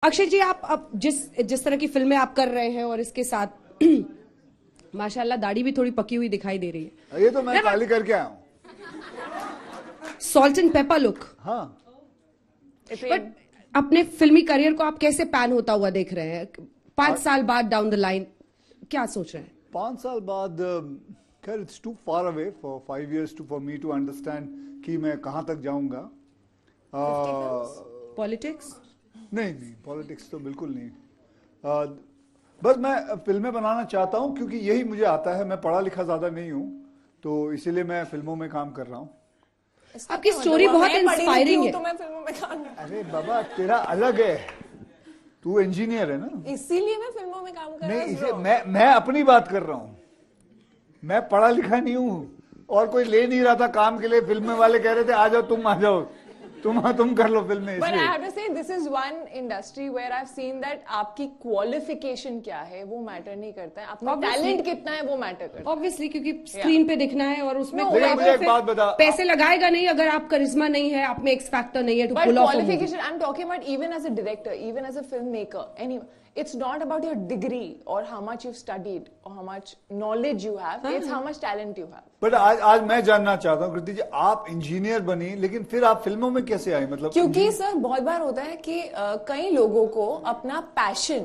अक्षय जी, आप अब जिस तरह की फिल्में आप कर रहे हैं और इसके साथ माशाल्लाह दाढ़ी भी थोड़ी पकी हुई दिखाई दे रही है। ये तो मैं काली करके आया हूँ। Salt and paper look. हाँ, बट अपने फिल्मी करियर को आप कैसे पैन होता हुआ देख रहे हैं 5 साल बाद डाउन द लाइन? क्या सोच रहे हैं? 5 साल बाद खैर it's too far away for 5 years for me to understand कि मैं कहाँ तक जाऊंगा। पॉलिटिक्स? नहीं, पॉलिटिक्स तो बिल्कुल नहीं। बस मैं फिल्में बनाना चाहता हूँ क्योंकि यही मुझे आता है। मैं पढ़ा लिखा ज़्यादा नहीं हूँ, तो इसीलिए मैं फिल्मों में काम कर रहा हूँ। आपकी स्टोरी बहुत इंस्पायरिंग है। तो मैं फिल्मों में काम अरे बाबा, तेरा अलग है, तू इंजीनियर है ना, इसीलिए मैं फिल्मों में काम कर रहा नहीं हूँ। इसे मैं अपनी बात कर रहा हूँ। मैं पढ़ा लिखा नहीं हूँ और कोई ले नहीं रहा था काम के लिए। फिल्म वाले कह रहे थे आ जाओ, तुम आ जाओ, तुम कर लो फिल्में। But I have to say this is one industry where I've seen that आपकी क्वालिफिकेशन क्या है वो मैटर नहीं करता है, आपका टैलेंट कितना है वो मैटर करता है। ऑब्वियसली, क्योंकि स्क्रीन पे दिखना है और उसमें No, कोई मुझे आपको एक बात बता। पैसे लगाएगा नहीं अगर आप करिश्मा नहीं है, आप में एक्स फैक्टर नहीं है to But pull off. qualification, I'm talking about even as a director, even as a filmmaker, anyway, it's not about your degree or how much you've studied or how much knowledge you have, it's how much talent you have. But आज मैं जानना चाहता हूँ कृति जी, आप engineer बनी लेकिन फिर आप फिल्मों में कैसे आई? मतलब क्योंकि सर बहुत बार होता है कि कई लोगों को अपना पैशन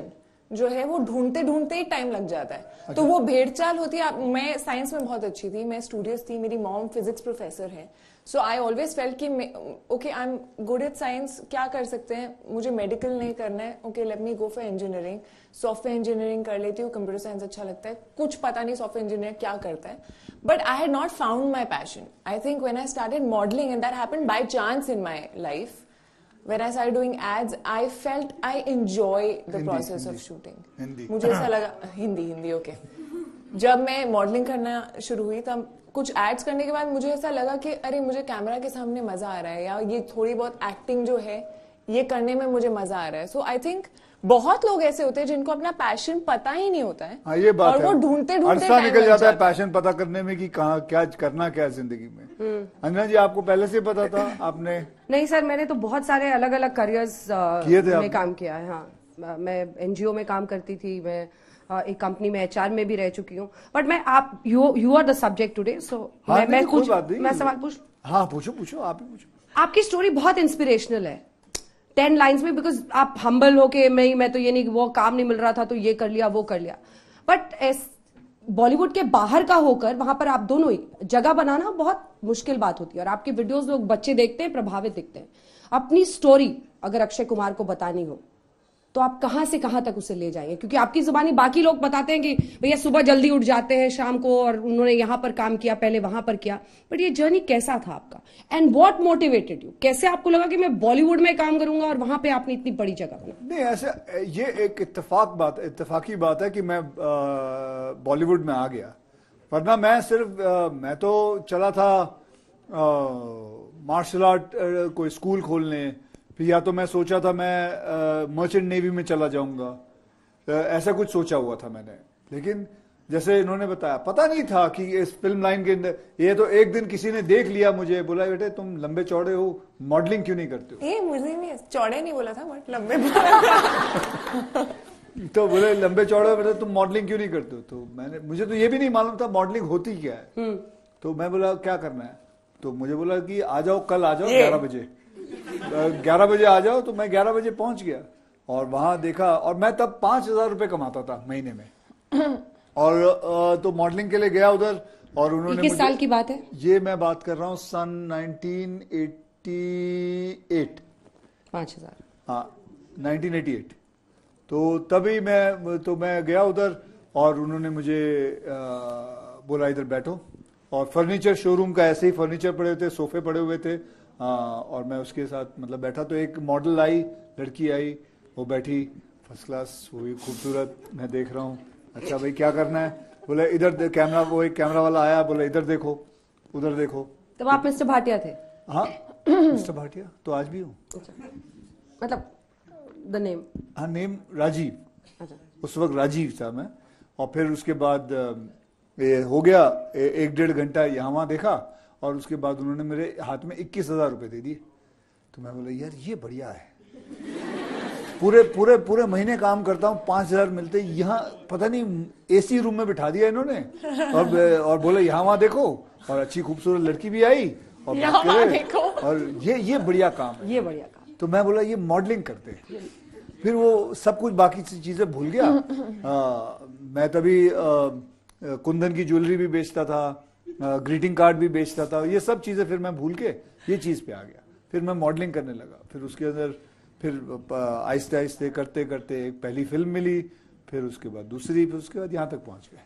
जो है वो ढूंढते ढूंढते ही टाइम लग जाता है। तो वो भेड़चाल होती है। मैं साइंस में बहुत अच्छी थी, मैं स्टूडियस थी, मेरी मॉम फिजिक्स प्रोफेसर है। सो आई ऑलवेज फेल्ट कि okay I am good at science, क्या कर सकते हैं, मुझे मेडिकल नहीं करना है, okay let me go for engineering. Software engineering कर लेती हूँ, कंप्यूटर साइंस अच्छा लगता है, कुछ पता नहीं सॉफ्टवेयर इंजीनियर क्या करता है। But I had not found my passion. I think when I started modelling and that happened by chance in my life, when I started doing ads, I felt I enjoy the process of shooting. Hindi मुझे ऐसा लगा, Hindi okay. जब मैं modelling करना शुरू हुई तब कुछ एड्स करने के बाद मुझे ऐसा लगा कि अरे मुझे कैमरा के सामने मजा आ रहा है, या ये थोड़ी बहुत एक्टिंग जो है ये करने में मुझे मजा आ रहा है। सो आई थिंक बहुत लोग ऐसे होते हैं जिनको अपना पैशन पता ही नहीं होता है। हाँ, ये बात और है। वो ढूंढते अरसा निकल जाता है पैशन पता करने में कि कहाँ क्या करना क्या है जिंदगी में। अंजना जी, आपको पहले से पता था? आपने? नहीं सर, मैंने तो बहुत सारे अलग अलग करियर्स में काम किया है। हाँ, मैं एनजीओ में काम करती थी, मैं एक कंपनी में एचआर में भी रह चुकी हूँ। बट मैं आप you are the subject today, so मैं कुछ मैं सवाल पूछ। हाँ पूछो, आप ही पूछो। आपकी स्टोरी बहुत इंस्पिरेशनल है 10 लाइन्स में, बिकॉज आप हम्बल हो के मैं तो ये नहीं, वो काम नहीं मिल रहा था तो ये कर लिया वो कर लिया। बट बॉलीवुड के बाहर का होकर वहां पर आप दोनों ही जगह बनाना बहुत मुश्किल बात होती है, और आपकी वीडियोस लोग बच्चे देखते हैं, प्रभावित दिखते हैं। अपनी स्टोरी अगर अक्षय कुमार को बतानी हो तो आप कहां से कहां तक उसे ले जाएंगे? क्योंकि आपकी जुबानी बाकी लोग बताते हैं कि भैया सुबह जल्दी उठ जाते हैं, शाम को, और उन्होंने यहां पर काम किया, पहले वहां पर किया। बट ये जर्नी कैसा था आपका, एंड व्हाट मोटिवेटेड यू? कैसे आपको लगा कि मैं बॉलीवुड में काम करूंगा और वहां पे आपने इतनी बड़ी जगह बना? नहीं, ऐसे ये एक इत्तेफाकी बात है कि मैं बॉलीवुड में आ गया, वरना मैं तो चला था मार्शल आर्ट कोई स्कूल खोलने, फिर या तो मैं सोचा था मैं मर्चेंट नेवी में चला जाऊंगा। ऐसा कुछ सोचा हुआ था मैंने। लेकिन जैसे इन्होंने बताया, पता नहीं था कि इस फिल्म लाइन के अंदर ये तो एक दिन किसी ने देख लिया मुझे, बोला बेटे तुम लंबे चौड़े हो, मॉडलिंग क्यों नहीं करते हो? ये मुझे नहीं, चौड़े नहीं बोला था बट लंबे तो बोले लंबे चौड़े बेटे तुम मॉडलिंग क्यों नहीं करते हो? तो मुझे तो ये भी नहीं मालूम था मॉडलिंग होती क्या है। तो मैं बोला क्या करना है? तो मुझे बोला कि आ जाओ, कल आ जाओ 11 बजे। 11 बजे आ जाओ। तो मैं 11 बजे पहुंच गया और वहां देखा, और मैं तब 5,000 रुपए कमाता था महीने में। और तो मॉडलिंग के लिए गया उधर, और उन्होंने किस साल की बात है ये? मैं बात कर रहा हूँ सन 1988। 5,000? हाँ, 1988। तो तभी मैं गया उधर, और उन्होंने मुझे बोला इधर बैठो। और फर्नीचर शोरूम का ऐसे ही फर्नीचर पड़े हुए थे, सोफे पड़े हुए थे, और मैं उसके साथ मतलब बैठा। तो एक मॉडल आई, लड़की आई, वो बैठी, फर्स्ट क्लास, वो भी खूबसूरत। मैं देख रहा हूँ, अच्छा भाई क्या करना है? बोले इधर कैमरा, वो एक कैमरा वाला आया, बोला इधर देखो उधर देखो। तब आप मिस्टर भाटिया थे? हाँ, मिस्टर भाटिया तो आज भी हूँ। मतलब द नेम? हाँ, नेम राजीव। अच्छा। उस वक्त राजीव था मैं। और फिर उसके बाद ये हो गया 1-1.5 घंटा यहाँ वहाँ देखा, और उसके बाद उन्होंने मेरे हाथ में 21,000 रुपए दे दिए। तो मैं बोला यार ये बढ़िया है। पूरे पूरे पूरे महीने काम करता हूँ, 5,000 मिलते, यहाँ पता नहीं एसी रूम में बिठा दिया इन्होंने और बोले यहाँ वहाँ देखो, और अच्छी खूबसूरत लड़की भी आई और बात यहाँ वहाँ करे, देखो। और ये बढ़िया काम है। ये बढ़िया काम। तो मैं बोला ये मॉडलिंग करते हैं। फिर वो सब कुछ बाकी चीजें भूल गया। मैं तभी कुंदन की ज्वेलरी भी बेचता था, ग्रीटिंग कार्ड भी बेचता था, ये सब चीजें फिर मैं भूल के ये चीज पे आ गया। फिर मैं मॉडलिंग करने लगा, फिर उसके अंदर फिर आहिस्ते आहिस्ते करते करते एक पहली फिल्म मिली, फिर उसके बाद दूसरी, फिर उसके बाद यहाँ तक पहुंच गए।